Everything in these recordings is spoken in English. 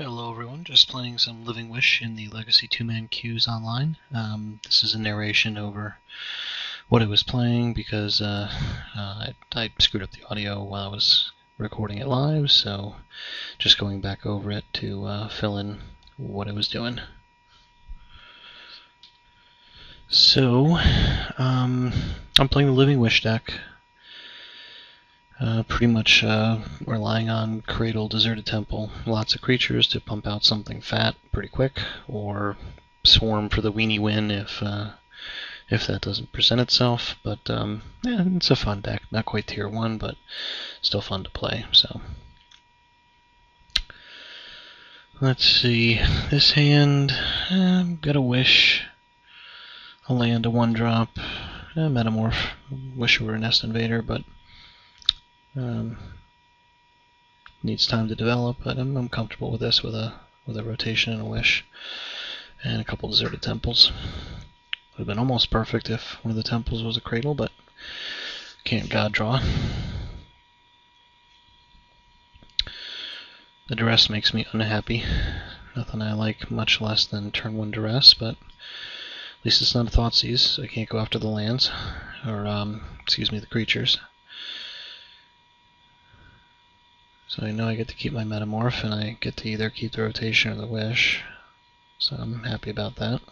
Hello everyone, just playing some Living Wish in the Legacy 2-man queues online. This is a narration over what I was playing because I screwed up the audio while I was recording it live, so just going back over it to fill in what I was doing. So, I'm playing the Living Wish deck. Pretty much relying on Cradle, Deserted Temple, lots of creatures to pump out something fat pretty quick, or Swarm for the weenie win if that doesn't present itself. But yeah, it's a fun deck. Not quite tier 1, but still fun to play. So let's see. This hand, got a Wish, a land, a 1-drop, Metamorph. Wish it were a Nest Invader, but needs time to develop, but I'm comfortable with this with a rotation and a Wish and a couple Deserted Temples. Would have been almost perfect if one of the temples was a Cradle, but can't God draw. The Duress makes me unhappy. Nothing I like much less than turn 1 Duress, but at least it's not a Thoughtseize, so I can't go after the lands, or the creatures. So I know I get to keep my Metamorph, and I get to either keep the rotation or the Wish. So I'm happy about that.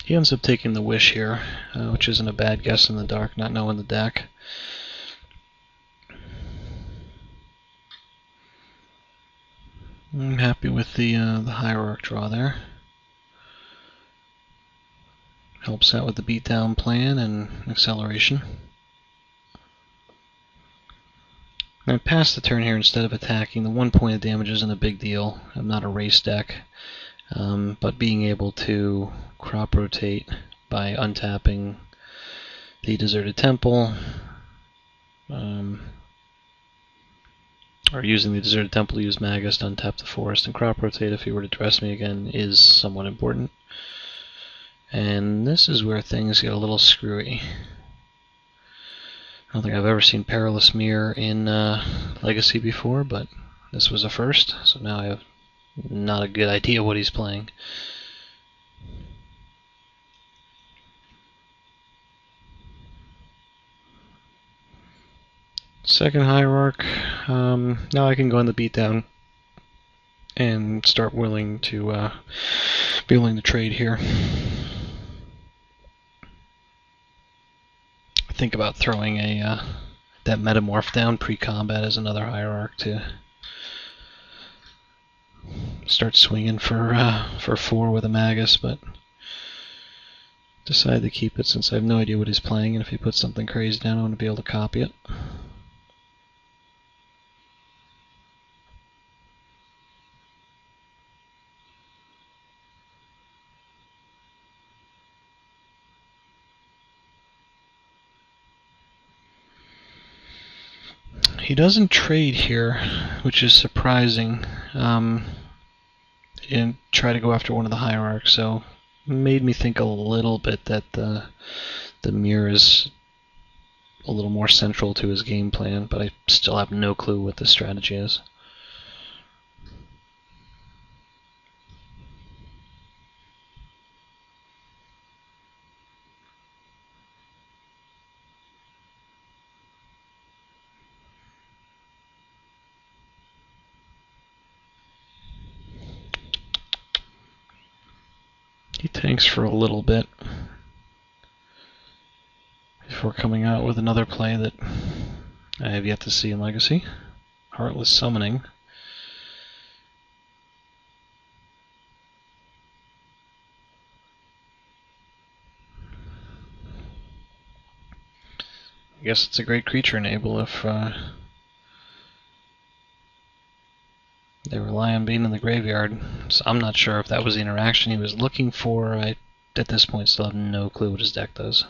He ends up taking the Wish here, which isn't a bad guess in the dark, not knowing the deck. I'm happy with the Hierarch draw there. Helps out with the beatdown plan and acceleration. I passed the turn here instead of attacking. The 1 point of damage isn't a big deal. I'm not a race deck. But being able to crop rotate by untapping the Deserted Temple, or using the Deserted Temple to use Magus to untap the forest and crop rotate if he were to dress me again, is somewhat important. And this is where things get a little screwy. I don't think I've ever seen Perilous Mirror in Legacy before, but this was a first, so now I have not a good idea what he's playing. Second Hierarch, now I can go in the beatdown and start be willing to trade here. Think about throwing that Metamorph down pre-combat as another Hierarch to start swinging for 4 with a Magus, but decided to keep it since I have no idea what he's playing, and if he puts something crazy down, I want to be able to copy it. He doesn't trade here, which is surprising, and try to go after one of the Hierarchs, so made me think a little bit that the mirror is a little more central to his game plan, but I still have no clue what the strategy is. He tanks for a little bit before coming out with another play that I have yet to see in Legacy. Heartless Summoning. I guess it's a great creature enable if they rely on being in the graveyard. So I'm not sure if that was the interaction he was looking for. I, at this point, still have no clue what his deck does.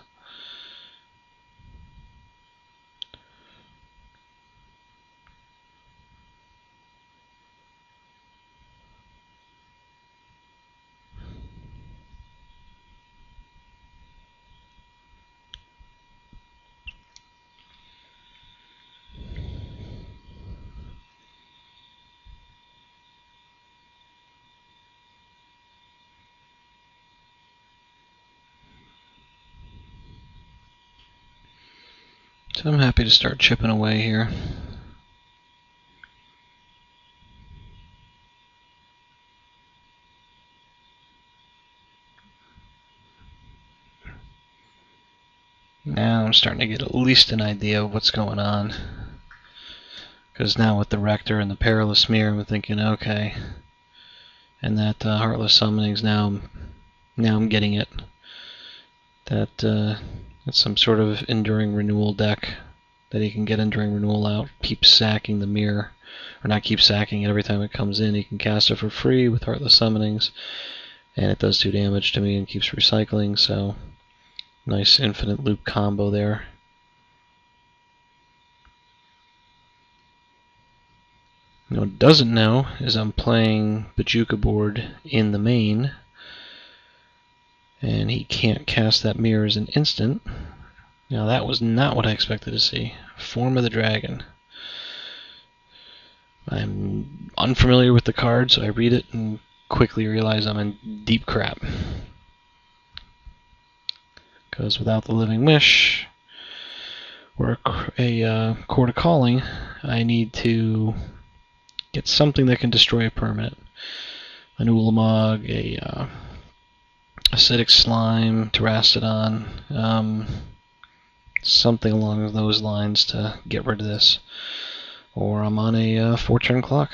So I'm happy to start chipping away here. Now I'm starting to get at least an idea of what's going on. Because now with the Rector and the Perilous Mirror, I'm thinking, okay. And that Heartless Summonings, now I'm getting it. That's some sort of Enduring Renewal deck that he can get Enduring Renewal out, keep sacking the mirror. Or not keep sacking it every time it comes in. He can cast it for free with Heartless Summonings. And it does 2 damage to me and keeps recycling, so nice infinite loop combo there. What it doesn't know is I'm playing Bajuka board in the main, and he can't cast that mirror as an instant. Now that was not what I expected to see. Form of the Dragon. I'm unfamiliar with the card, so I read it and quickly realize I'm in deep crap. Because without the Living Wish, or a Court of Calling, I need to get something that can destroy a permanent. An Ulamog, a Acidic Slime, Terastodon, something along those lines to get rid of this. Or I'm on a 4-turn clock.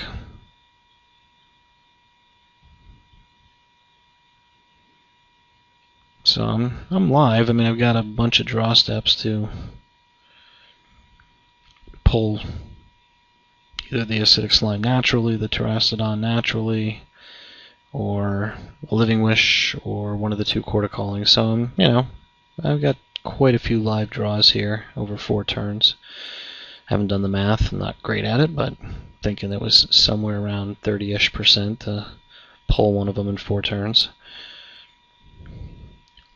So I'm live. I mean, I've got a bunch of draw steps to pull either the Acidic Slime naturally, the Terastodon naturally, or a Living Wish, or one of the 2 Court of Calling. So I've got quite a few live draws here over 4 turns. Haven't done the math, I'm not great at it, but thinking it was somewhere around 30-ish% to pull one of them in 4 turns.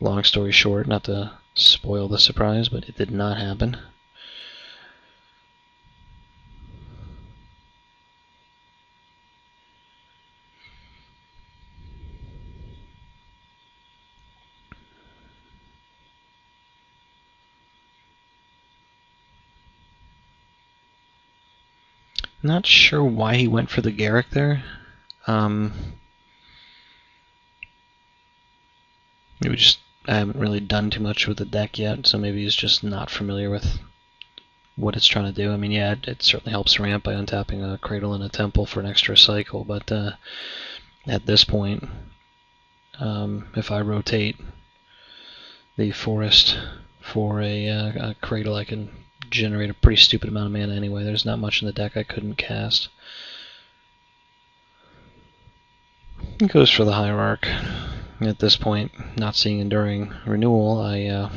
Long story short, not to spoil the surprise, but it did not happen. Not sure why he went for the Garrick there. Maybe just I haven't really done too much with the deck yet, so maybe he's just not familiar with what it's trying to do. I mean, yeah, it certainly helps ramp by untapping a Cradle and a Temple for an extra cycle, but at this point, if I rotate the Forest for a Cradle, I can generate a pretty stupid amount of mana anyway. There's not much in the deck I couldn't cast. It goes for the Hierarch. At this point, not seeing Enduring Renewal, I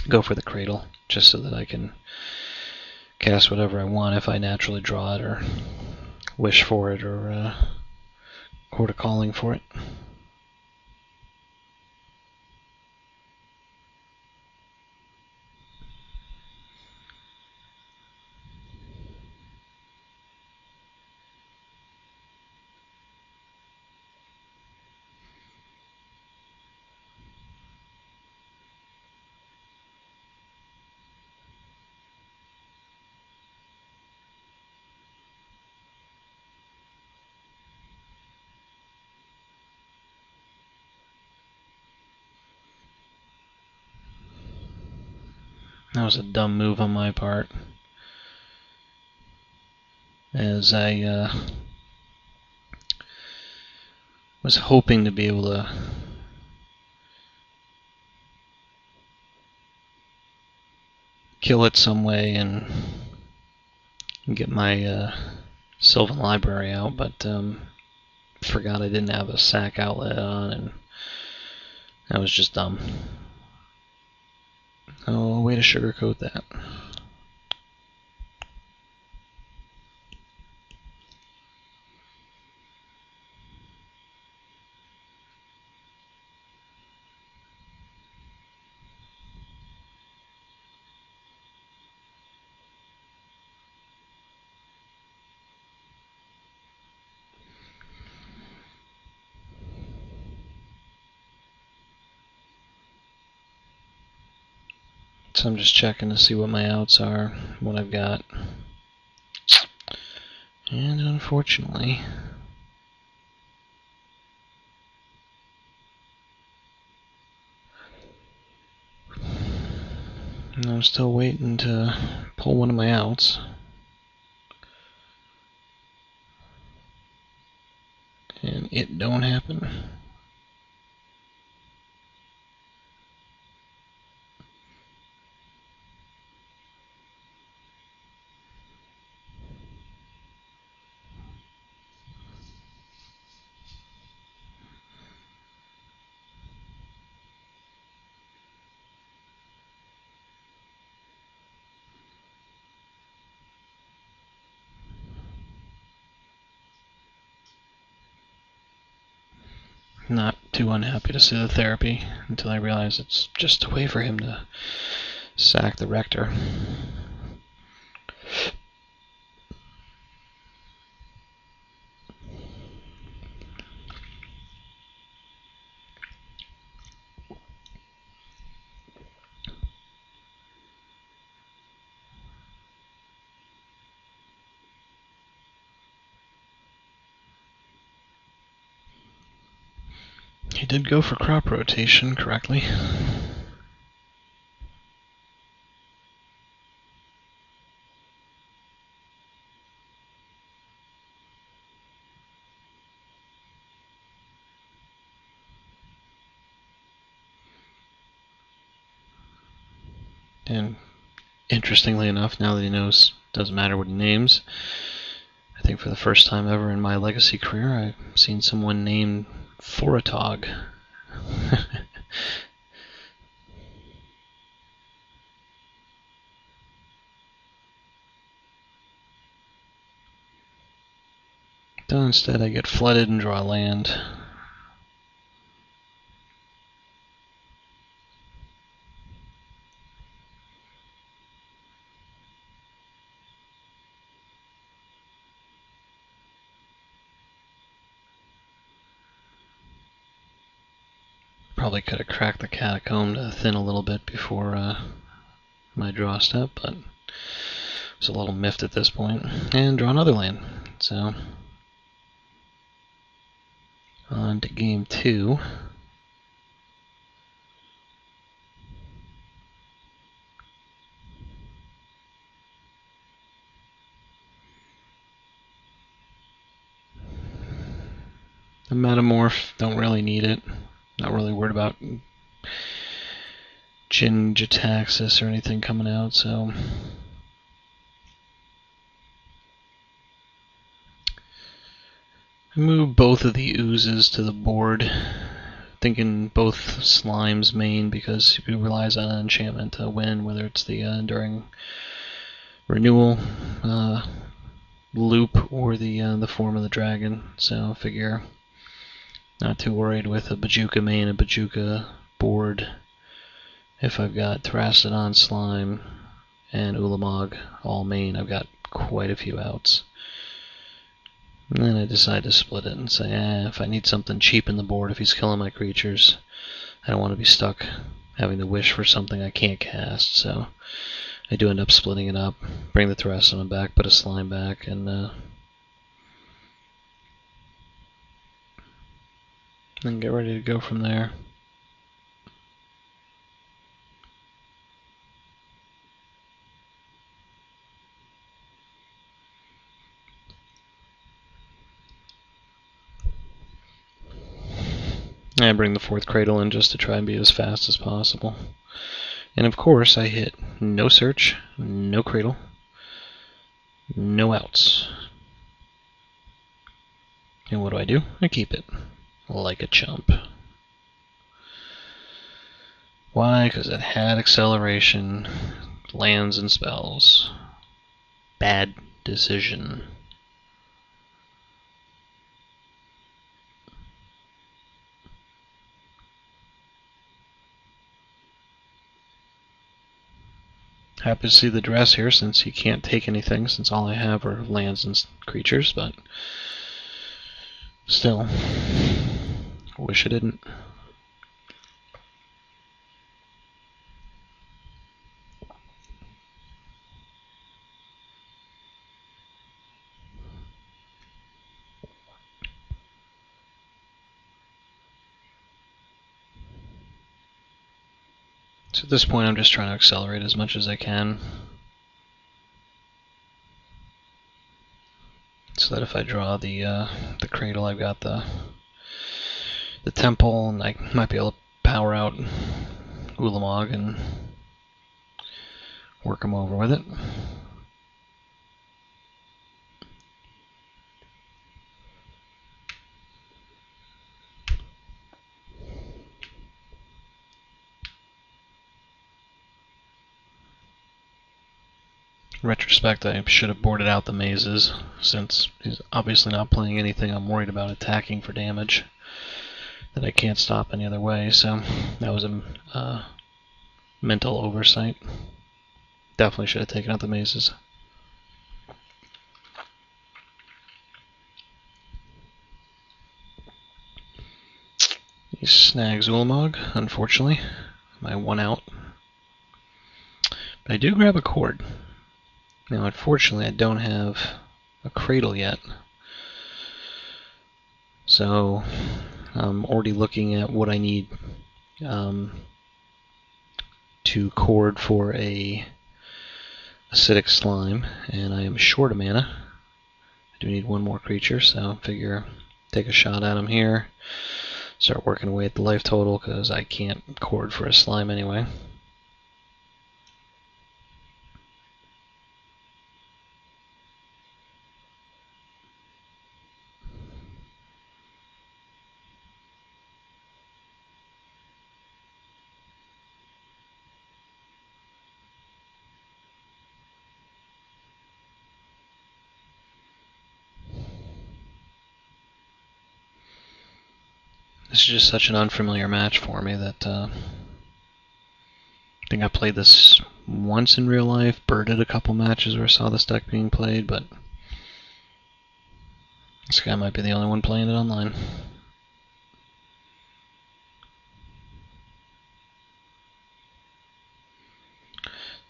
go for the Cradle, just so that I can cast whatever I want if I naturally draw it, or wish for it, or Court of Calling for it. That was a dumb move on my part, as I was hoping to be able to kill it some way and get my Sylvan Library out, but forgot I didn't have a sack outlet on, and that was just dumb. Oh, way to sugarcoat that. So I'm just checking to see what my outs are, what I've got. And unfortunately, I'm still waiting to pull one of my outs. And it don't happen. Not too unhappy to see the therapy until I realize it's just a way for him to sack the rector. He did go for crop rotation correctly. And interestingly enough, now that he knows it doesn't matter what he names, I think for the first time ever in my Legacy career, I've seen someone named Foratog. So instead I get flooded and draw land. Probably could have cracked the catacomb to thin a little bit before my draw step, but was a little miffed at this point. And draw another land. So on to game 2. The Metamorph, don't really need it. Not really worried about Jin-Jataxis or anything coming out, so I move both of the oozes to the board, thinking both Slime's main because he relies on an enchantment to win, whether it's the Enduring Renewal loop or the Form of the Dragon. So I figure not too worried with a Bojuka main and Bojuka board. If I've got Terrastodon, Slime, and Ulamog all main, I've got quite a few outs. And then I decide to split it and say, if I need something cheap in the board, if he's killing my creatures, I don't want to be stuck having to wish for something I can't cast. So I do end up splitting it up, bring the Terrastodon back, put a Slime back, and then get ready to go from there. I bring the 4th Cradle in just to try and be as fast as possible. And of course I hit no search, no Cradle, no outs. And what do? I keep it. Like a chump. Why? Because it had acceleration, lands and spells. Bad decision. Happy to see the dress here since he can't take anything, since all I have are lands and creatures, but still, wish I didn't. So at this point I'm just trying to accelerate as much as I can, so that if I draw the cradle, I've got the temple, and I might be able to power out Ulamog and work him over with it. In retrospect, I should have boarded out the mazes, since he's obviously not playing anything I'm worried about attacking for damage that I can't stop any other way, so that was a mental oversight. Definitely should have taken out the mazes. He snags Ulamog, unfortunately. My one out. But I do grab a cord. Now, unfortunately, I don't have a cradle yet. So, I'm already looking at what I need to cord for a acidic slime, and I am short of mana. I do need one more creature, so I figure take a shot at him here. Start working away at the life total, because I can't cord for a slime anyway. This is just such an unfamiliar match for me that I think I played this once in real life, birded a couple matches where I saw this deck being played, but this guy might be the only one playing it online.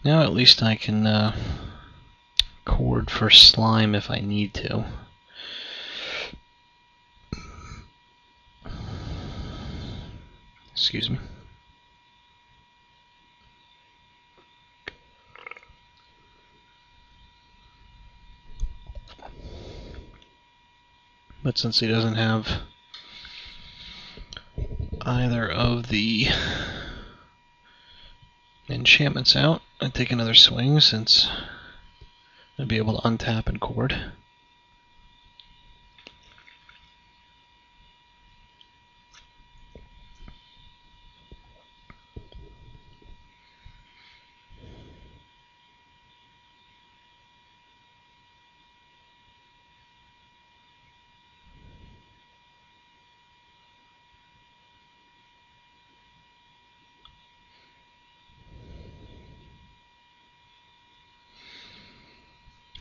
Now at least I can cord for slime if I need to. Excuse me. But since he doesn't have either of the enchantments out, I take another swing, since I'd be able to untap and cord.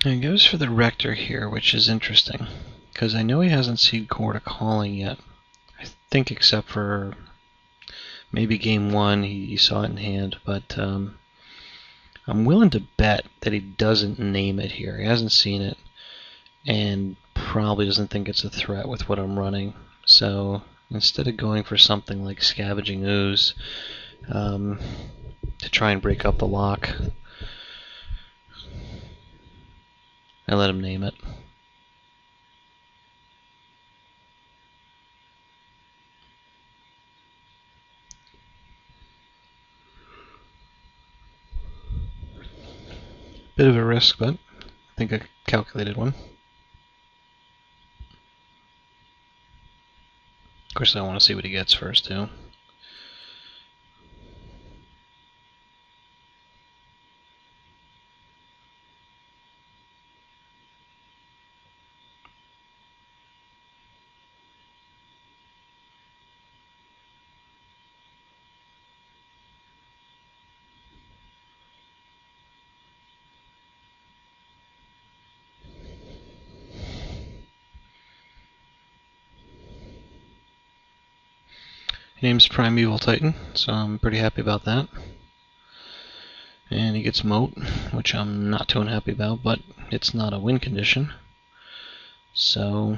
And he goes for the Rector here, which is interesting, because I know he hasn't seed Court a Calling yet. I think except for maybe game one he saw it in hand, but I'm willing to bet that he doesn't name it here. He hasn't seen it, and probably doesn't think it's a threat with what I'm running. So instead of going for something like Scavenging Ooze to try and break up the lock, I let him name it. Bit of a risk, but I think a calculated one. Of course, I want to see what he gets first, too. He names Primeval Titan, so I'm pretty happy about that. And he gets Moat, which I'm not too unhappy about, but it's not a win condition. So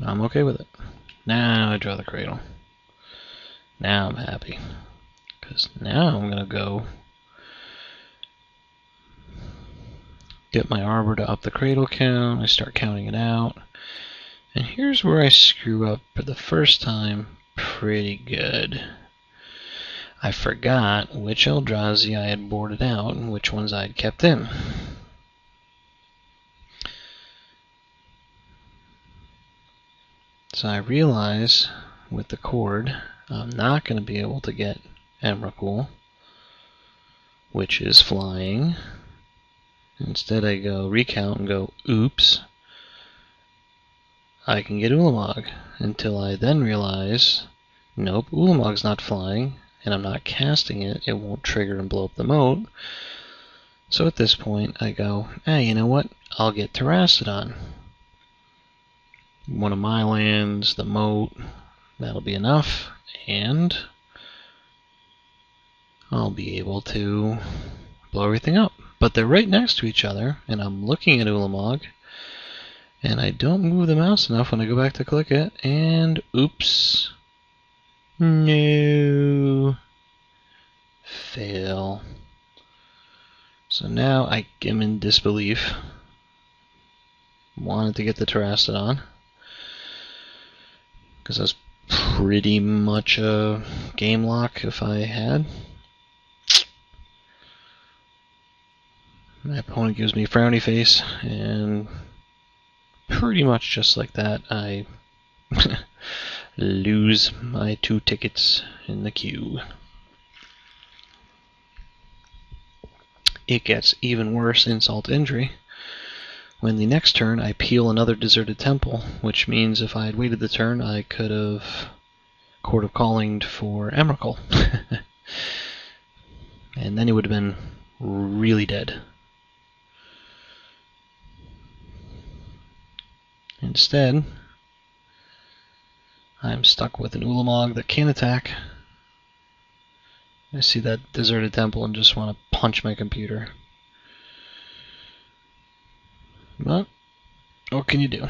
I'm okay with it. Now I draw the Cradle. Now I'm happy, Because now I'm going to go get my arbor to up the cradle count. I start counting it out. And here's where I screw up for the first time pretty good. I forgot which Eldrazi I had boarded out and which ones I had kept in. So I realize with the cord, I'm not going to be able to get Emrakul, which is flying. Instead I go recount and go, oops, I can get Ulamog, until I then realize, nope, Ulamog's not flying, and I'm not casting it, it won't trigger and blow up the moat. So at this point I go, you know what, I'll get Terrastodon. One of my lands, the moat, that'll be enough, and I'll be able to blow everything up. But they're right next to each other, and I'm looking at Ulamog, and I don't move the mouse enough when I go back to click it, and oops. No. Fail. So now I am in disbelief. Wanted to get the Terrastodon, because that's pretty much a game lock if I had. My opponent gives me frowny face, and pretty much just like that, I lose my 2 tickets in the queue. It gets even worse, insult to injury, when the next turn I peel another Deserted Temple, which means if I had waited the turn, I could have Court of Calling'd for Emrakul. And then he would have been really dead. Instead, I'm stuck with an Ulamog that can attack. I see that Deserted Temple and just want to punch my computer. But what can you do?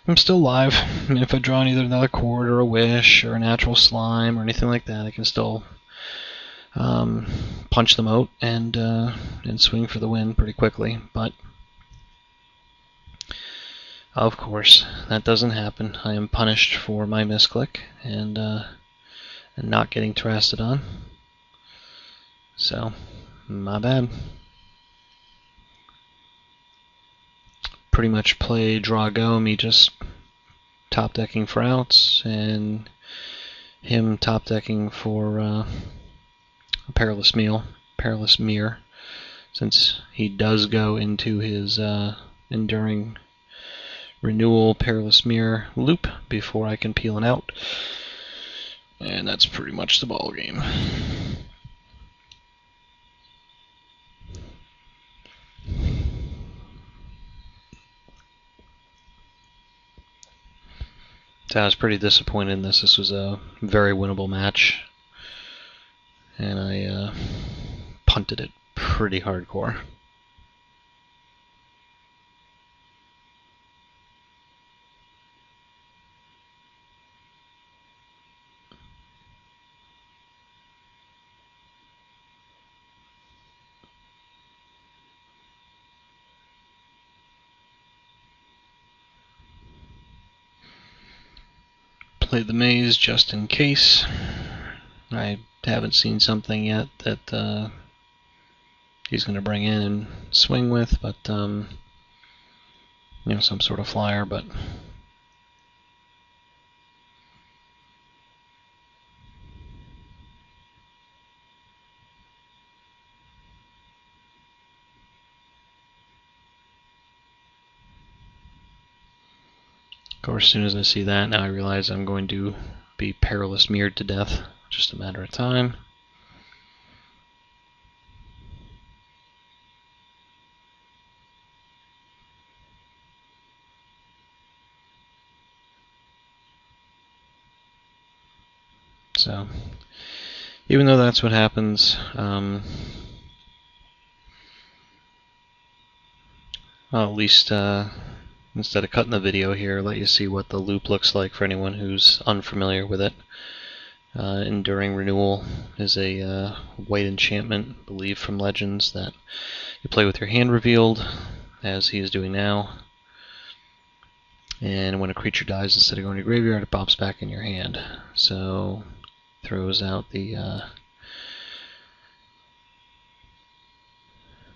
I'm still alive. I mean, if I draw either another Cord or a Wish or a Natural Slime or anything like that, I can still punch them out and swing for the win pretty quickly. But of course, that doesn't happen. I am punished for my misclick and not getting Terrastodon. So, my bad. Pretty much play draw go, me just top decking for outs, and him top decking for a Perilous Mirror, since he does go into his Enduring Renewal Perilous Mirror loop before I can peel it out. And that's pretty much the ball game. So I was pretty disappointed in this. This was a very winnable match, and I punted it pretty hardcore. Played the maze just in case. I haven't seen something yet that he's going to bring in and swing with, but you know, some sort of flyer. But of course, as soon as I see that, now I realize I'm going to be Perilous Mirrored to death. Just a matter of time. So, even though that's what happens, well, at least instead of cutting the video here, let you see what the loop looks like for anyone who's unfamiliar with it. Enduring Renewal is a white enchantment, I believe from Legends, that you play with your hand revealed, as he is doing now. And when a creature dies, instead of going to your graveyard, it pops back in your hand. So throws out the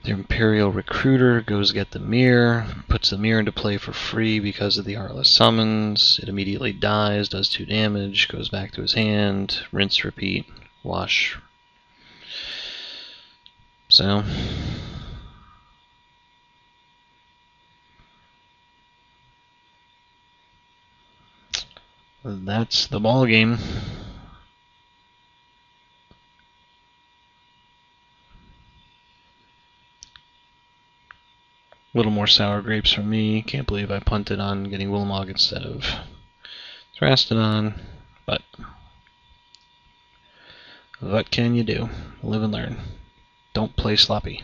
Imperial Recruiter, goes get the mirror, puts the mirror into play for free because of the Heartless Summons. It immediately dies, does 2 damage, goes back to his hand, rinse, repeat, wash. So that's the ball game. A little more sour grapes from me. Can't believe I punted on getting Wilmog instead of Thrastodon, but what can you do? Live and learn. Don't play sloppy.